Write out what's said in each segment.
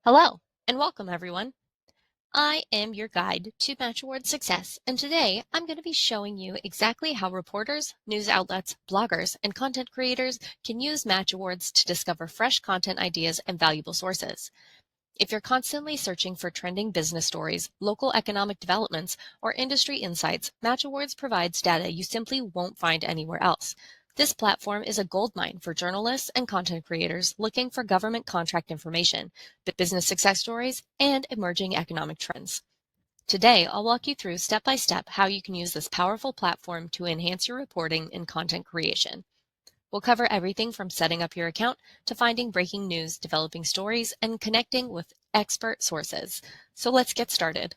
Hello, and welcome everyone. I am your guide to MatchAwards success, and today I'm going to be showing you exactly how reporters, news outlets, bloggers, and content creators can use MatchAwards to discover fresh content ideas and valuable sources. If you're constantly searching for trending business stories, local economic developments, or industry insights, MatchAwards provides data you simply won't find anywhere else. This platform is a goldmine for journalists and content creators looking for government contract information, business success stories, and emerging economic trends. Today, I'll walk you through step by step how you can use this powerful platform to enhance your reporting and content creation. We'll cover everything from setting up your account to finding breaking news, developing stories, and connecting with expert sources. So let's get started.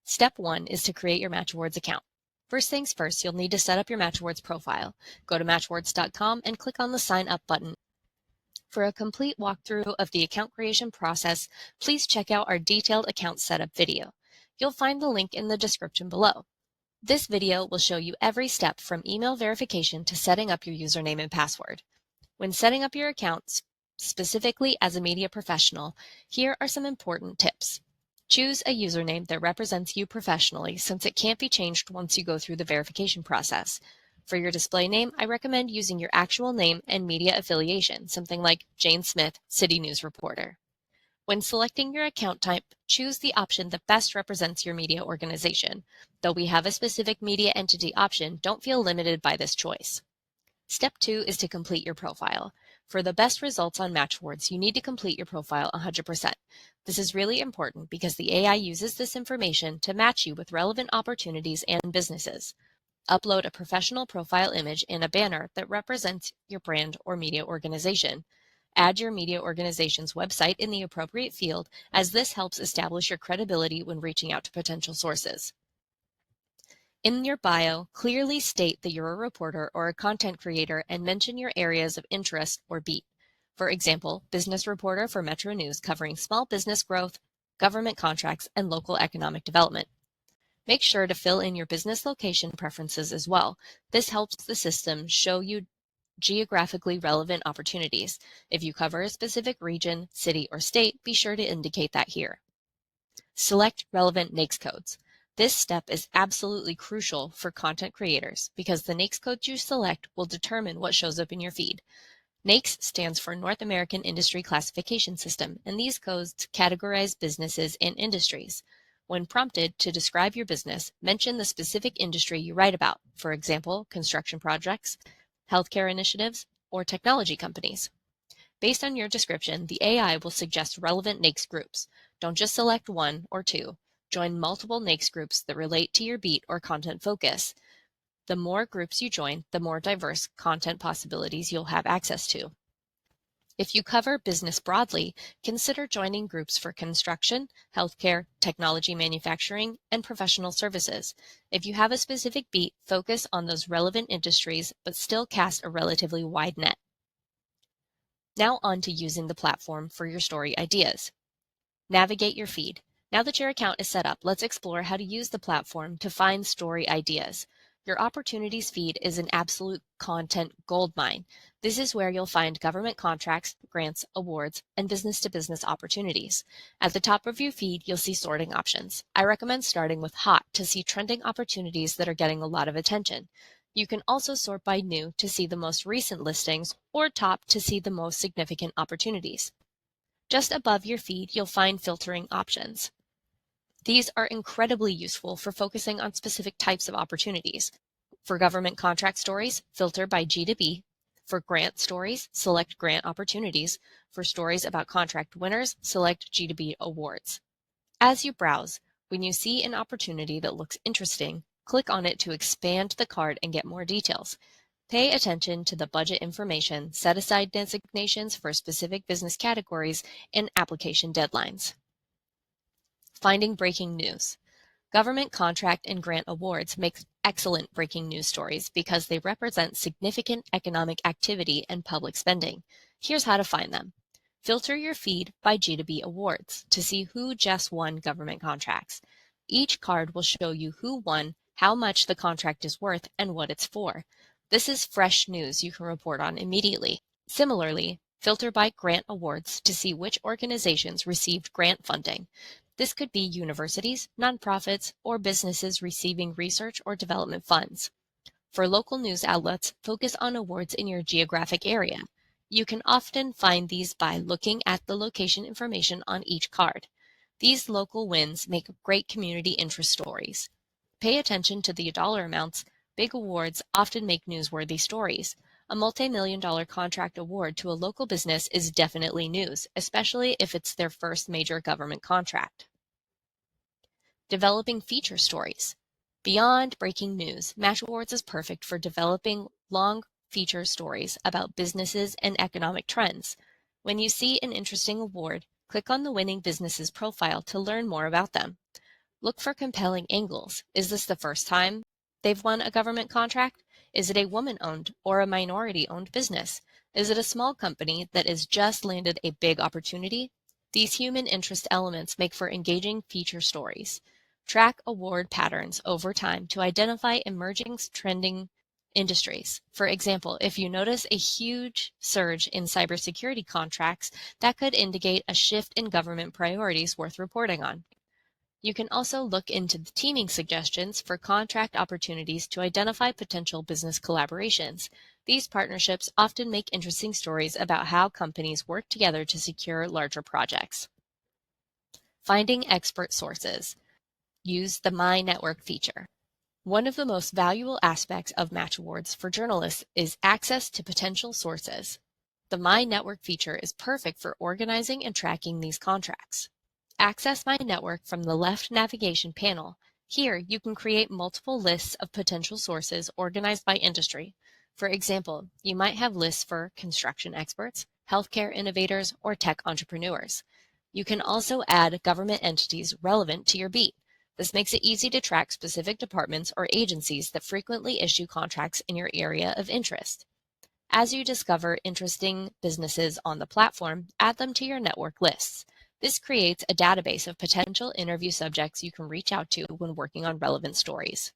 Step 1 is to create your MatchAwards account. First things first, you'll need to set up your MatchAwards profile. Go to matchawards.com and click on the Sign Up button. For a complete walkthrough of the account creation process, please check out our detailed account setup video. You'll find the link in the description below. This video will show you every step from email verification to setting up your username and password. When setting up your account, specifically as a media professional, here are some important tips. Choose a username that represents you professionally, since it can't be changed once you go through the verification process. For your display name, I recommend using your actual name and media affiliation, something like Jane Smith, City News Reporter. When selecting your account type, choose the option that best represents your media organization. Though we have a specific media entity option, don't feel limited by this choice. Step 2 is to complete your profile. For the best results on MatchAwards, you need to complete your profile 100%. This is really important because the AI uses this information to match you with relevant opportunities and businesses. Upload a professional profile image and a banner that represents your brand or media organization. Add your media organization's website in the appropriate field, as this helps establish your credibility when reaching out to potential sources. In your bio, clearly state that you're a reporter or a content creator and mention your areas of interest or beat. For example, business reporter for Metro News covering small business growth, government contracts, and local economic development. Make sure to fill in your business location preferences as well. This helps the system show you geographically relevant opportunities. If you cover a specific region, city, or state, be sure to indicate that here. Select relevant NAICS codes. This step is absolutely crucial for content creators because the NAICS codes you select will determine what shows up in your feed. NAICS stands for North American Industry Classification System, and these codes categorize businesses and industries. When prompted to describe your business, mention the specific industry you write about, for example, construction projects, healthcare initiatives, or technology companies. Based on your description, the AI will suggest relevant NAICS groups. Don't just select one or two. Join multiple NAICS groups that relate to your beat or content focus. The more groups you join, the more diverse content possibilities you'll have access to. If you cover business broadly, consider joining groups for construction, healthcare, technology manufacturing, and professional services. If you have a specific beat, focus on those relevant industries, but still cast a relatively wide net. Now on to using the platform for your story ideas. Navigate your feed. Now that your account is set up, let's explore how to use the platform to find story ideas. Your opportunities feed is an absolute content goldmine. This is where you'll find government contracts, grants, awards, and business-to-business opportunities. At the top of your feed, you'll see sorting options. I recommend starting with hot to see trending opportunities that are getting a lot of attention. You can also sort by new to see the most recent listings or top to see the most significant opportunities. Just above your feed, you'll find filtering options. These are incredibly useful for focusing on specific types of opportunities. For government contract stories, filter by G2B. For grant stories, select grant opportunities. For stories about contract winners, select G2B awards. As you browse, when you see an opportunity that looks interesting, click on it to expand the card and get more details. Pay attention to the budget information, set aside designations for specific business categories, and application deadlines. Finding breaking news. Government contract and grant awards make excellent breaking news stories because they represent significant economic activity and public spending. Here's how to find them. Filter your feed by G2B awards to see who just won government contracts. Each card will show you who won, how much the contract is worth, and what it's for. This is fresh news you can report on immediately. Similarly, Filter by grant awards to see which organizations received grant funding. This could be universities, nonprofits, or businesses receiving research or development funds. For local news outlets, focus on awards in your geographic area. You can often find these by looking at the location information on each card. These local wins make great community interest stories. Pay attention to the dollar amounts. Big awards often make newsworthy stories. A multi-million-dollar contract award to a local business is definitely news, especially if it's their first major government contract. Developing feature stories. Beyond breaking news, MatchAwards is perfect for developing long feature stories about businesses and economic trends. When you see an interesting award, click on the winning business's profile to learn more about them. Look for compelling angles. Is this the first time they've won a government contract? Is it a woman-owned or a minority-owned business? Is it a small company that has just landed a big opportunity? These human interest elements make for engaging feature stories. Track award patterns over time to identify emerging trending industries. For example, if you notice a huge surge in cybersecurity contracts, that could indicate a shift in government priorities worth reporting on. You can also look into the teaming suggestions for contract opportunities to identify potential business collaborations. These partnerships often make interesting stories about how companies work together to secure larger projects. Finding expert sources. Use the My Network feature. One of the most valuable aspects of MatchAwards for journalists is access to potential sources. The My Network feature is perfect for organizing and tracking these contracts. Access My Network from the left navigation panel. Here, you can create multiple lists of potential sources organized by industry. For example, you might have lists for construction experts, healthcare innovators, or tech entrepreneurs. You can also add government entities relevant to your beat. This makes it easy to track specific departments or agencies that frequently issue contracts in your area of interest. As you discover interesting businesses on the platform, add them to your network lists. This creates a database of potential interview subjects you can reach out to when working on relevant stories.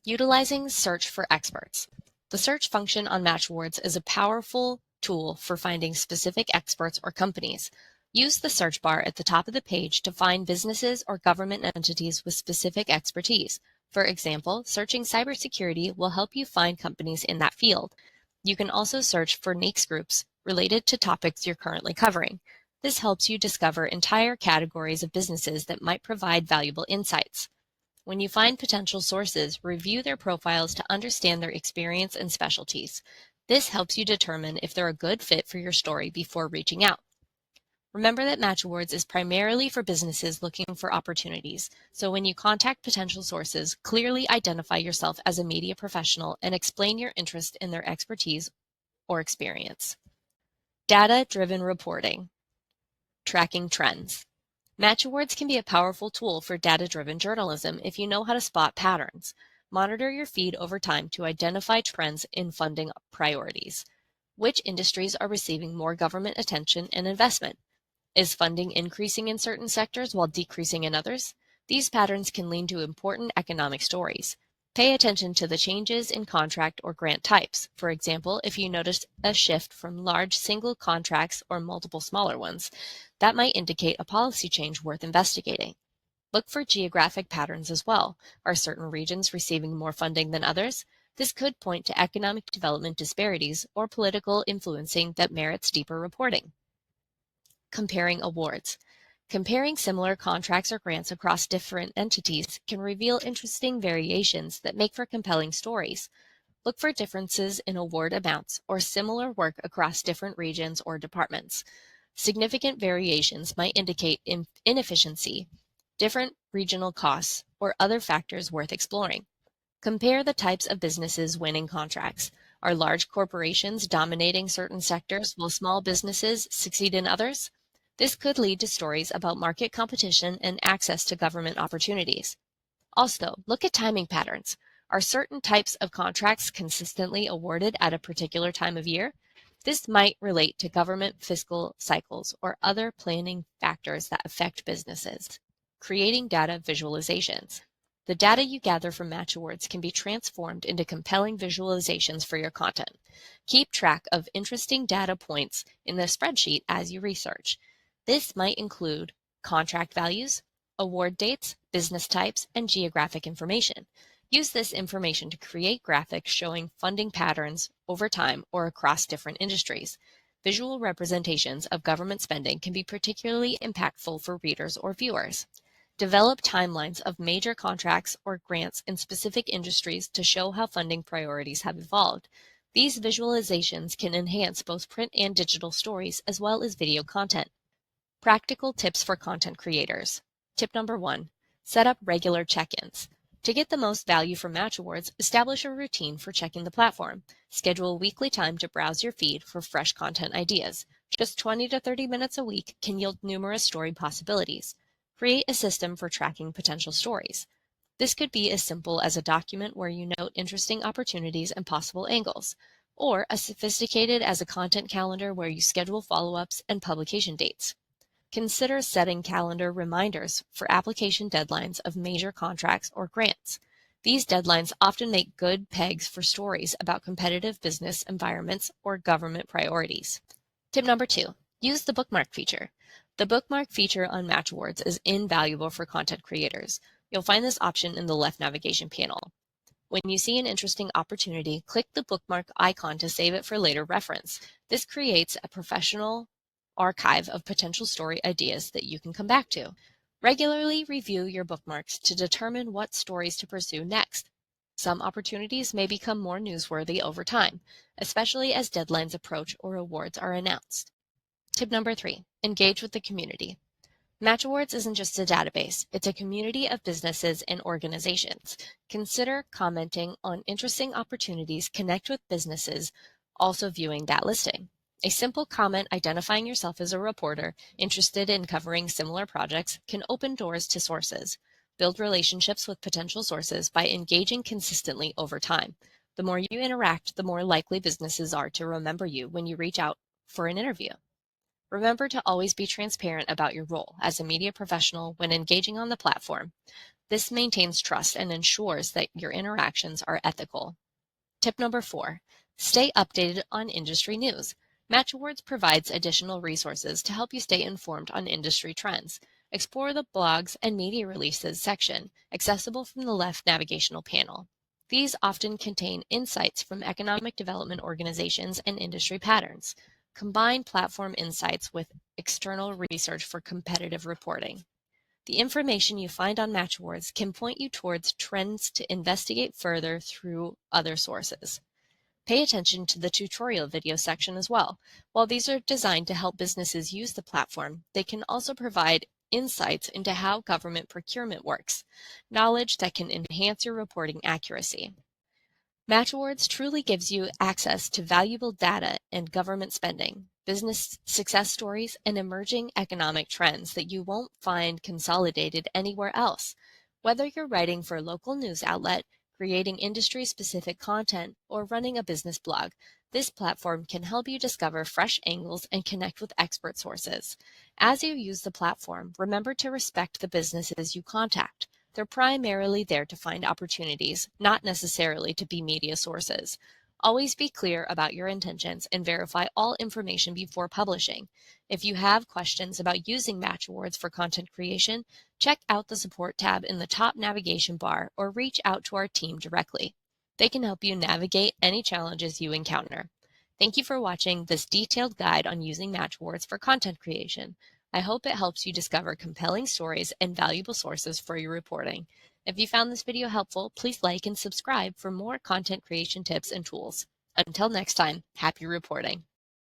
Utilizing search for experts. The search function on MatchAwards is a powerful tool for finding specific experts or companies. Use the search bar at the top of the page to find businesses or government entities with specific expertise. For example, searching cybersecurity will help you find companies in that field. You can also search for niche groups related to topics you're currently covering. This helps you discover entire categories of businesses that might provide valuable insights. When you find potential sources, review their profiles to understand their experience and specialties. This helps you determine if they're a good fit for your story before reaching out. Remember that MatchAwards is primarily for businesses looking for opportunities, so when you contact potential sources, clearly identify yourself as a media professional and explain your interest in their expertise or experience. Data-driven reporting. Tracking trends. MatchAwards can be a powerful tool for data-driven journalism if you know how to spot patterns. Monitor your feed over time to identify trends in funding priorities. Which industries are receiving more government attention and investment? Is funding increasing in certain sectors while decreasing in others? These patterns can lead to important economic stories. Pay attention to the changes in contract or grant types. For example, if you notice a shift from large single contracts or multiple smaller ones, that might indicate a policy change worth investigating. Look for geographic patterns as well. Are certain regions receiving more funding than others? This could point to economic development disparities or political influencing that merits deeper reporting. Comparing awards. Comparing similar contracts or grants across different entities can reveal interesting variations that make for compelling stories. Look for differences in award amounts or similar work across different regions or departments. Significant variations might indicate inefficiency, different regional costs, or other factors worth exploring. Compare the types of businesses winning contracts. Are large corporations dominating certain sectors while small businesses succeed in others? This could lead to stories about market competition and access to government opportunities. Also, look at timing patterns. Are certain types of contracts consistently awarded at a particular time of year? This might relate to government fiscal cycles or other planning factors that affect businesses. Creating data visualizations. The data you gather from MatchAwards can be transformed into compelling visualizations for your content. Keep track of interesting data points in the spreadsheet as you research. This might include contract values, award dates, business types, and geographic information. Use this information to create graphics showing funding patterns over time or across different industries. Visual representations of government spending can be particularly impactful for readers or viewers. Develop timelines of major contracts or grants in specific industries to show how funding priorities have evolved. These visualizations can enhance both print and digital stories as well as video content. Practical tips for content creators. Tip number 1, set up regular check-ins. To get the most value from MatchAwards, establish a routine for checking the platform. Schedule weekly time to browse your feed for fresh content ideas. Just 20 to 30 minutes a week can yield numerous story possibilities. Create a system for tracking potential stories. This could be as simple as a document where you note interesting opportunities and possible angles, or as sophisticated as a content calendar where you schedule follow-ups and publication dates. Consider setting calendar reminders for application deadlines of major contracts or grants. These deadlines often make good pegs for stories about competitive business environments or government priorities. Tip number 2, use the bookmark feature. The bookmark feature on MatchAwards is invaluable for content creators. You'll find this option in the left navigation panel. When you see an interesting opportunity, click the bookmark icon to save it for later reference. This creates a professional archive of potential story ideas that you can come back to. Regularly review your bookmarks to determine what stories to pursue next. Some opportunities may become more newsworthy over time, especially as deadlines approach or awards are announced. Tip number 3, engage with the community. MatchAwards isn't just a database, it's a community of businesses and organizations. Consider commenting on interesting opportunities, connect with businesses also viewing that listing. A simple comment identifying yourself as a reporter interested in covering similar projects can open doors to sources. Build relationships with potential sources by engaging consistently over time. The more you interact, the more likely businesses are to remember you when you reach out for an interview. Remember to always be transparent about your role as a media professional when engaging on the platform. This maintains trust and ensures that your interactions are ethical. Tip number 4, stay updated on industry news. MatchAwards provides additional resources to help you stay informed on industry trends. Explore the blogs and media releases section, accessible from the left navigational panel. These often contain insights from economic development organizations and industry patterns. Combine platform insights with external research for competitive reporting. The information you find on MatchAwards can point you towards trends to investigate further through other sources. Pay attention to the tutorial video section as well. While these are designed to help businesses use the platform, they can also provide insights into how government procurement works, knowledge that can enhance your reporting accuracy. MatchAwards truly gives you access to valuable data and government spending, business success stories, and emerging economic trends that you won't find consolidated anywhere else. Whether you're writing for a local news outlet, creating industry-specific content, or running a business blog, this platform can help you discover fresh angles and connect with expert sources. As you use the platform, remember to respect the businesses you contact. They're primarily there to find opportunities, not necessarily to be media sources. Always be clear about your intentions and verify all information before publishing. If you have questions about using MatchAwards for content creation, check out the support tab in the top navigation bar or reach out to our team directly. They can help you navigate any challenges you encounter. Thank you for watching this detailed guide on using MatchAwards for content creation. I hope it helps you discover compelling stories and valuable sources for your reporting. If you found this video helpful, please like and subscribe for more content creation tips and tools. Until next time, happy reporting.